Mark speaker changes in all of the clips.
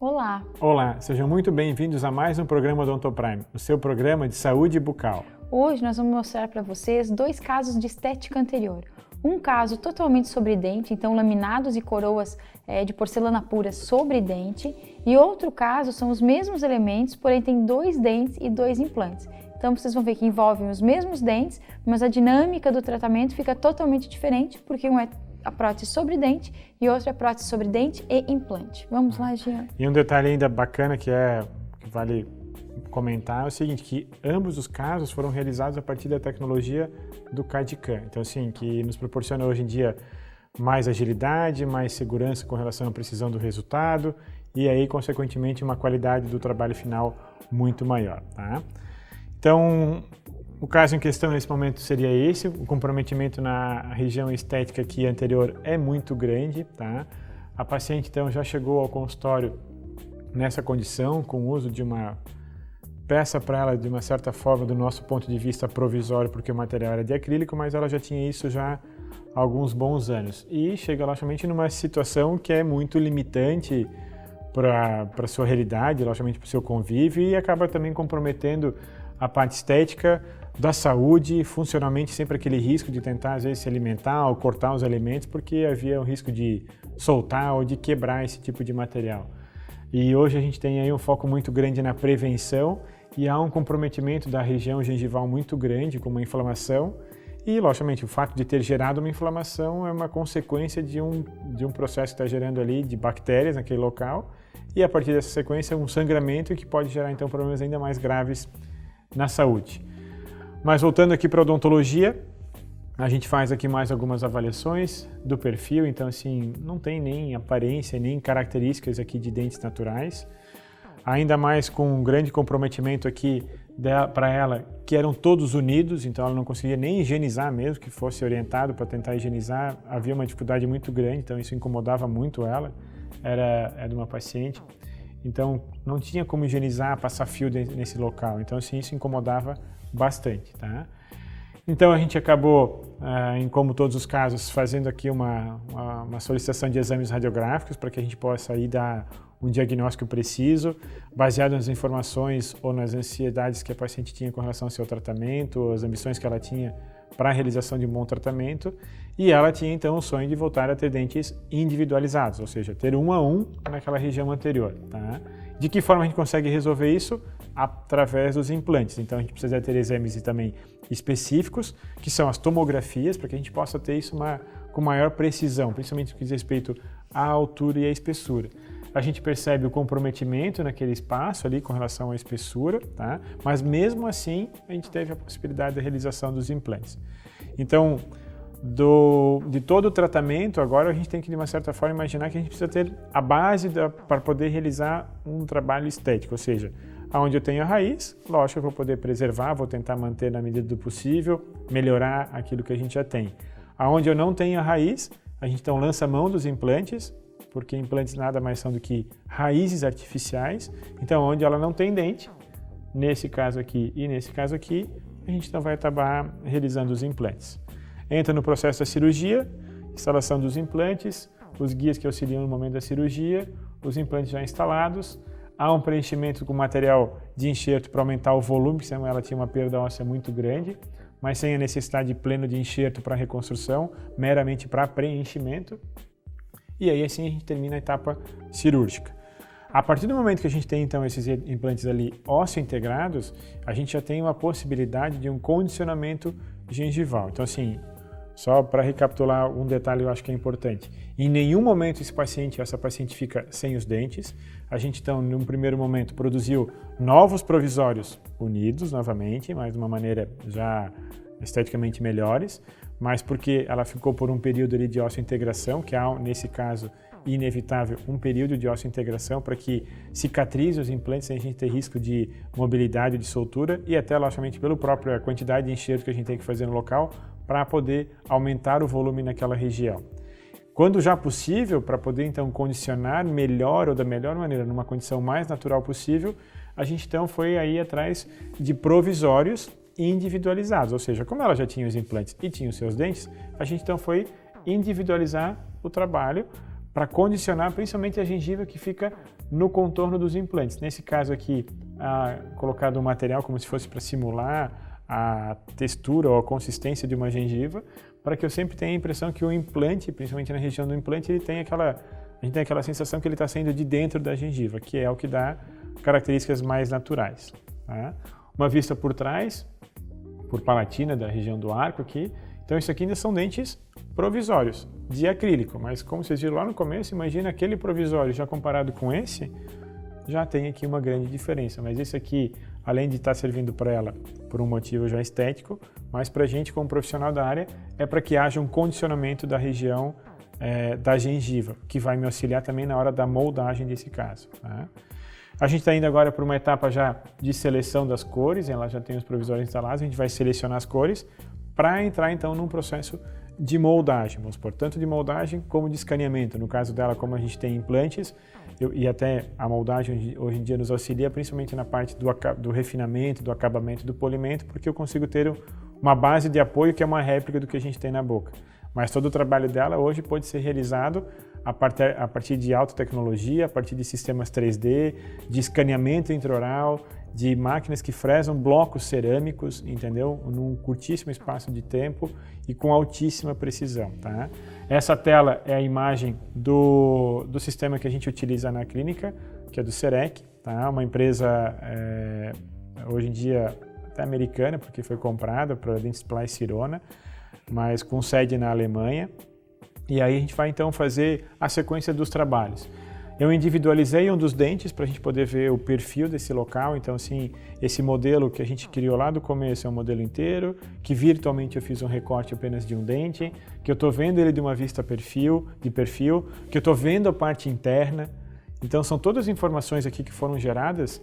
Speaker 1: Olá!
Speaker 2: Olá, sejam muito bem-vindos a mais um programa Odontoprime, o seu programa de saúde bucal.
Speaker 1: Hoje nós vamos mostrar para vocês dois casos de estética anterior. Um caso totalmente sobre dente, então laminados e coroas de porcelana pura sobre dente, e outro caso são os mesmos elementos, porém tem dois dentes e dois implantes. Então vocês vão ver que envolvem os mesmos dentes, mas a dinâmica do tratamento fica totalmente diferente, porque um é a prótese sobre dente e outro é a prótese sobre dente e implante. Vamos lá, Jean.
Speaker 2: E um detalhe ainda bacana que vale comentar é o seguinte, que ambos os casos foram realizados a partir da tecnologia do CAD/CAM. Então, assim, que nos proporciona hoje em dia mais agilidade, mais segurança com relação à precisão do resultado e aí, consequentemente, uma qualidade do trabalho final muito maior, tá? Então, o caso em questão nesse momento seria esse, o comprometimento na região estética aqui anterior é muito grande, tá? A paciente então já chegou ao consultório nessa condição, com o uso de uma peça para ela, de uma certa forma, do nosso ponto de vista provisório, porque o material era de acrílico, mas ela já tinha isso já há alguns bons anos. E chega logicamente numa situação que é muito limitante para a sua realidade, logicamente para o seu convívio, e acaba também comprometendo a parte estética da saúde, funcionalmente sempre aquele risco de tentar às vezes se alimentar ou cortar os alimentos porque havia o risco de soltar ou de quebrar esse tipo de material. E hoje a gente tem aí um foco muito grande na prevenção e há um comprometimento da região gengival muito grande com uma inflamação e, logicamente, o fato de ter gerado uma inflamação é uma consequência de um processo que está gerando ali de bactérias naquele local e a partir dessa sequência um sangramento que pode gerar então problemas ainda mais graves na saúde. Mas voltando aqui para a odontologia, a gente faz aqui mais algumas avaliações do perfil, então assim, não tem nem aparência, nem características aqui de dentes naturais, ainda mais com um grande comprometimento aqui para ela, que eram todos unidos, então ela não conseguia nem higienizar mesmo, que fosse orientado para tentar higienizar, havia uma dificuldade muito grande, então isso incomodava muito ela, era de uma paciente, então não tinha como higienizar, passar fio nesse local, então assim, isso incomodava bastante, tá? Então a gente acabou, como todos os casos, fazendo aqui uma solicitação de exames radiográficos para que a gente possa aí dar um diagnóstico preciso, baseado nas informações ou nas ansiedades que a paciente tinha com relação ao seu tratamento, as ambições que ela tinha para a realização de um bom tratamento, e ela tinha então o sonho de voltar a ter dentes individualizados, ou seja, ter um a um naquela região anterior, tá? De que forma a gente consegue resolver isso? Através dos implantes. Então a gente precisa ter exames também específicos, que são as tomografias, para que a gente possa ter isso com maior precisão, principalmente no que diz respeito à altura e à espessura. A gente percebe o comprometimento naquele espaço ali com relação à espessura, tá? Mas mesmo assim a gente teve a possibilidade da realização dos implantes. Então, de todo o tratamento, agora a gente tem que, de uma certa forma, imaginar que a gente precisa ter a base para poder realizar um trabalho estético, ou seja, onde eu tenho a raiz, lógico, eu vou poder preservar, vou tentar manter na medida do possível, melhorar aquilo que a gente já tem. Aonde eu não tenho a raiz, a gente então lança mão dos implantes, porque implantes nada mais são do que raízes artificiais, então onde ela não tem dente, nesse caso aqui e nesse caso aqui, a gente então vai acabar realizando os implantes. Entra no processo da cirurgia, instalação dos implantes, os guias que auxiliam no momento da cirurgia, os implantes já instalados, há um preenchimento com material de enxerto para aumentar o volume, porque senão ela tinha uma perda óssea muito grande, mas sem a necessidade plena de enxerto para reconstrução, meramente para preenchimento. E aí assim a gente termina a etapa cirúrgica. A partir do momento que a gente tem então esses implantes ali ósseo integrados, a gente já tem uma possibilidade de um condicionamento gengival. Então assim, só para recapitular um detalhe eu acho que é importante. Em nenhum momento essa paciente fica sem os dentes. A gente então, num primeiro momento, produziu novos provisórios unidos novamente, mas de uma maneira já esteticamente melhores, mas porque ela ficou por um período ali de osseo-integração, que há, nesse caso, inevitável, um período de osseo-integração para que cicatrize os implantes sem a gente ter risco de mobilidade, de soltura e até, logicamente, pela própria quantidade de enxerto que a gente tem que fazer no local para poder aumentar o volume naquela região. Quando já possível, para poder então condicionar melhor ou da melhor maneira, numa condição mais natural possível, a gente então foi aí atrás de provisórios individualizados, ou seja, como ela já tinha os implantes e tinha os seus dentes, a gente então foi individualizar o trabalho para condicionar principalmente a gengiva que fica no contorno dos implantes. Nesse caso aqui, colocado um material como se fosse para simular a textura ou a consistência de uma gengiva, para que eu sempre tenha a impressão que o implante, principalmente na região do implante, a gente tem aquela sensação que ele está saindo de dentro da gengiva, que é o que dá características mais naturais. Tá? Uma vista por trás, por palatina da região do arco aqui. Então isso aqui ainda são dentes provisórios, de acrílico, mas como vocês viram lá no começo, imagina aquele provisório já comparado com esse, já tem aqui uma grande diferença. Mas esse aqui, além de estar servindo para ela por um motivo já estético, mas para a gente como profissional da área, é para que haja um condicionamento da região da gengiva, que vai me auxiliar também na hora da moldagem desse caso. Tá? A gente está indo agora para uma etapa já de seleção das cores, ela já tem os provisórios instalados, a gente vai selecionar as cores para entrar então num processo de moldagem, vamos supor, tanto de moldagem como de escaneamento. No caso dela, como a gente tem implantes, e até a moldagem hoje em dia nos auxilia principalmente na parte do refinamento, do acabamento, do polimento, porque eu consigo ter uma base de apoio que é uma réplica do que a gente tem na boca. Mas todo o trabalho dela hoje pode ser realizado a partir de alta tecnologia, a partir de sistemas 3D, de escaneamento intraoral, de máquinas que fresam blocos cerâmicos, entendeu? Num curtíssimo espaço de tempo e com altíssima precisão, tá? Essa tela é a imagem do sistema que a gente utiliza na clínica, que é do Serec, tá? Uma empresa hoje em dia até americana, porque foi comprada pela Dentsply Sirona, mas com sede na Alemanha. E aí a gente vai então fazer a sequência dos trabalhos. Eu individualizei um dos dentes para a gente poder ver o perfil desse local. Então, assim, esse modelo que a gente criou lá do começo é um modelo inteiro, que virtualmente eu fiz um recorte apenas de um dente, que eu estou vendo ele de uma vista de perfil, que eu estou vendo a parte interna. Então, são todas as informações aqui que foram geradas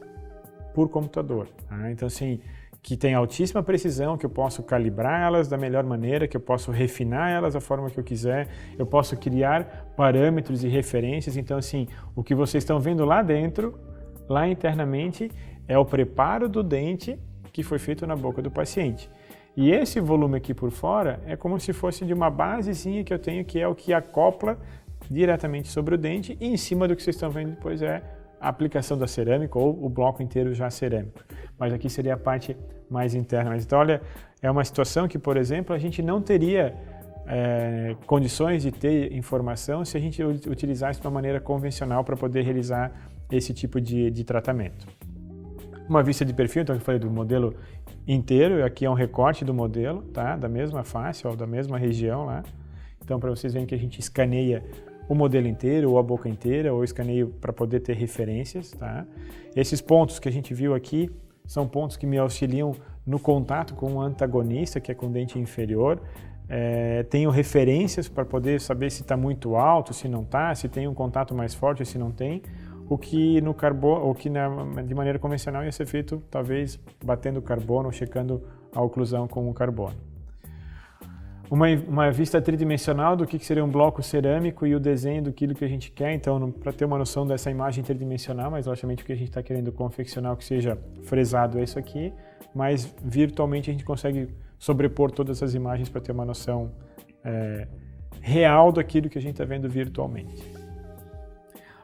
Speaker 2: por computador. Tá? Então, assim, que tem altíssima precisão, que eu posso calibrar elas da melhor maneira, que eu posso refinar elas da forma que eu quiser, eu posso criar parâmetros e referências. Então, assim, o que vocês estão vendo lá dentro, lá internamente, é o preparo do dente que foi feito na boca do paciente. E esse volume aqui por fora é como se fosse de uma basezinha que eu tenho, que é o que acopla diretamente sobre o dente, e em cima do que vocês estão vendo depois é a aplicação da cerâmica ou o bloco inteiro já cerâmico. Mas aqui seria a parte mais interna. Mas então, olha, é uma situação que, por exemplo, a gente não teria condições de ter informação se a gente utilizasse de uma maneira convencional para poder realizar esse tipo de tratamento. Uma vista de perfil, então eu falei do modelo inteiro, aqui é um recorte do modelo, tá? Da mesma face, ó, da mesma região lá. Então, para vocês verem que a gente escaneia o modelo inteiro, ou a boca inteira, ou escaneio para poder ter referências, tá? Esses pontos que a gente viu aqui são pontos que me auxiliam no contato com o antagonista, que é com o dente inferior. Tenho referências para poder saber se está muito alto, se não está, se tem um contato mais forte ou se não tem, o que no carbono, ou que de maneira convencional ia ser feito talvez batendo carbono ou checando a oclusão com o carbono. Uma vista tridimensional do que seria um bloco cerâmico e o desenho do que a gente quer. Então, para ter uma noção dessa imagem tridimensional, mas logicamente o que a gente está querendo confeccionar que seja fresado é isso aqui, mas virtualmente a gente consegue sobrepor todas as imagens para ter uma noção real daquilo que a gente está vendo virtualmente.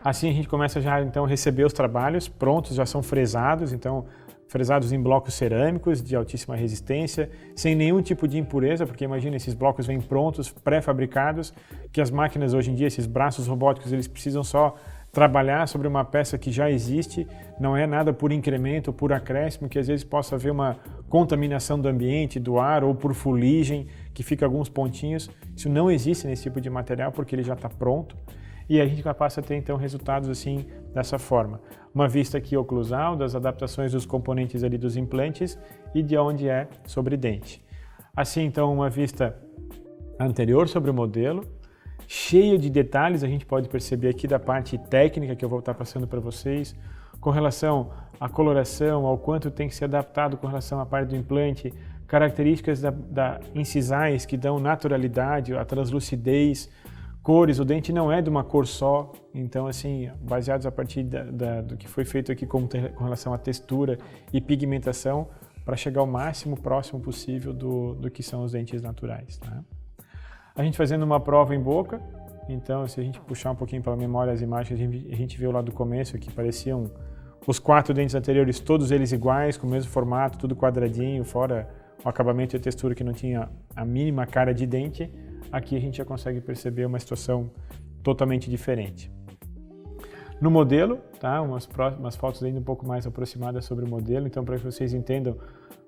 Speaker 2: Assim a gente começa já então a receber os trabalhos prontos, já são fresados, então fresados em blocos cerâmicos de altíssima resistência, sem nenhum tipo de impureza, porque imagina, esses blocos vêm prontos, pré-fabricados, que as máquinas hoje em dia, esses braços robóticos, eles precisam só trabalhar sobre uma peça que já existe, não é nada por incremento, por acréscimo, que às vezes possa haver uma contaminação do ambiente, do ar, ou por fuligem, que fica alguns pontinhos. Isso não existe nesse tipo de material, porque ele já está pronto. E a gente passa a ter então resultados assim, dessa forma. Uma vista aqui oclusal das adaptações dos componentes ali dos implantes e de onde é sobre dente. Assim então uma vista anterior sobre o modelo, cheio de detalhes, a gente pode perceber aqui da parte técnica que eu vou estar passando para vocês, com relação à coloração, ao quanto tem que ser adaptado com relação à parte do implante, características da incisais que dão naturalidade, a translucidez, cores, o dente não é de uma cor só, então assim, baseados a partir do que foi feito aqui com relação à textura e pigmentação, para chegar ao máximo próximo possível do que são os dentes naturais. Tá? A gente fazendo uma prova em boca, Então, se a gente puxar um pouquinho pela memória as imagens, a gente viu lá do começo que pareciam os 4 dentes anteriores, todos eles iguais, com o mesmo formato, tudo quadradinho, fora o acabamento e a textura que não tinha a mínima cara de dente. Aqui a gente já consegue perceber uma situação totalmente diferente. No modelo, tá? Umas fotos ainda um pouco mais aproximadas sobre o modelo, então para que vocês entendam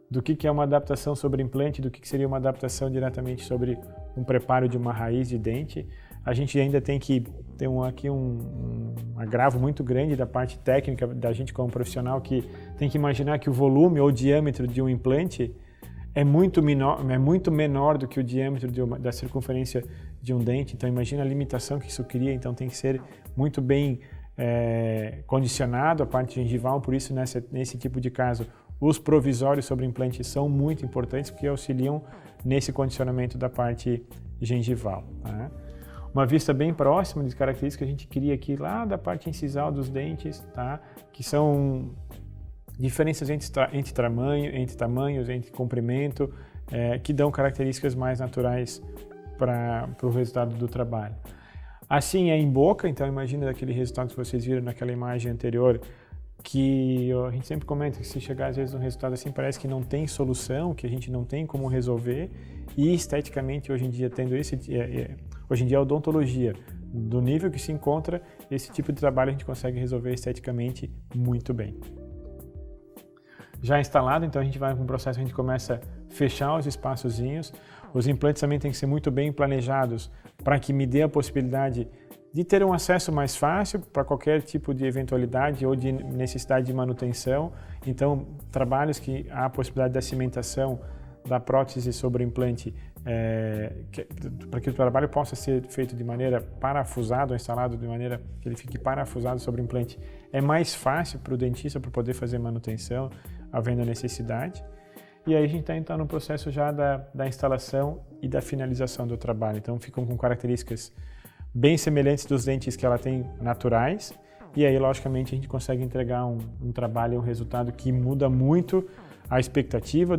Speaker 2: do que é uma adaptação sobre implante, do que seria uma adaptação diretamente sobre um preparo de uma raiz de dente, a gente ainda tem que ter aqui um agravo muito grande da parte técnica da gente como profissional, que tem que imaginar que o volume ou o diâmetro de um implante é muito menor do que o diâmetro da circunferência de um dente. Então imagina a limitação que isso cria, então tem que ser muito bem condicionado a parte gengival, por isso nesse tipo de caso os provisórios sobre implante são muito importantes porque auxiliam nesse condicionamento da parte gengival. Tá? Uma vista bem próxima de características que a gente cria aqui lá da parte incisal dos dentes, tá? Que são diferenças entre tamanhos, entre comprimento, que dão características mais naturais para o resultado do trabalho. Assim é em boca, então imagina daquele resultado que vocês viram naquela imagem anterior, que a gente sempre comenta que se chegar às vezes um resultado assim parece que não tem solução, que a gente não tem como resolver, e esteticamente hoje em dia hoje em dia a odontologia, do nível que se encontra, esse tipo de trabalho a gente consegue resolver esteticamente muito bem. Já instalado, então a gente vai com um processo, a gente começa a fechar os espaçozinhos. Os implantes também têm que ser muito bem planejados para que me dê a possibilidade de ter um acesso mais fácil para qualquer tipo de eventualidade ou de necessidade de manutenção. Então, trabalhos que há a possibilidade da cimentação da prótese sobre o implante, para que o trabalho possa ser feito de maneira parafusada ou instalado de maneira que ele fique parafusado sobre o implante, é mais fácil para o dentista para poder fazer manutenção, havendo a necessidade. E aí a gente está então no processo já da instalação e da finalização do trabalho. Então ficam com características bem semelhantes dos dentes que ela tem naturais, e aí logicamente a gente consegue entregar um trabalho, um resultado que muda muito a expectativa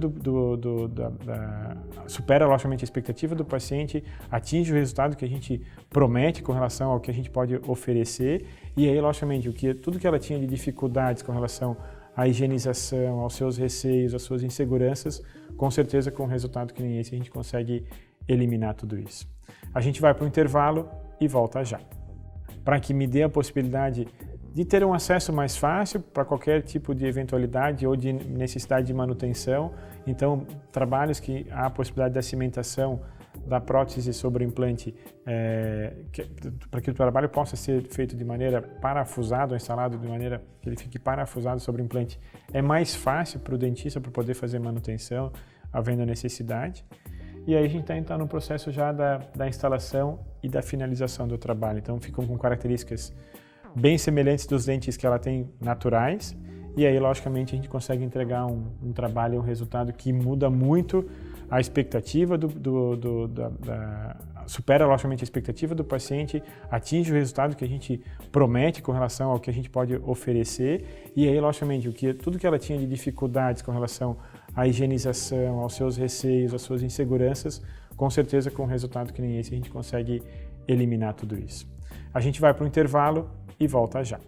Speaker 2: supera logicamente a expectativa do paciente, atinge o resultado que a gente promete com relação ao que a gente pode oferecer, e aí logicamente tudo que ela tinha de dificuldades com relação à higienização, aos seus receios, às suas inseguranças, com certeza com um resultado que nem esse a gente consegue eliminar tudo isso. A gente vai para o intervalo e volta já. Para que me dê a possibilidade de ter um acesso mais fácil para qualquer tipo de eventualidade ou de necessidade de manutenção. Então, trabalhos que há a possibilidade da cimentação da prótese sobre o implante, para que o trabalho possa ser feito de maneira parafusada ou instalado de maneira que ele fique parafusado sobre o implante, é mais fácil para o dentista para poder fazer manutenção, havendo a necessidade. E aí a gente está então no processo já da instalação e da finalização do trabalho. Então ficam com características bem semelhantes dos dentes que ela tem naturais, e aí logicamente a gente consegue entregar um trabalho, um resultado que muda muito a expectativa supera logicamente a expectativa do paciente, atinge o resultado que a gente promete com relação ao que a gente pode oferecer, e aí logicamente tudo que ela tinha de dificuldades com relação à higienização, aos seus receios, às suas inseguranças, com certeza com um resultado que nem esse a gente consegue eliminar tudo isso. A gente vai para o intervalo e volta já.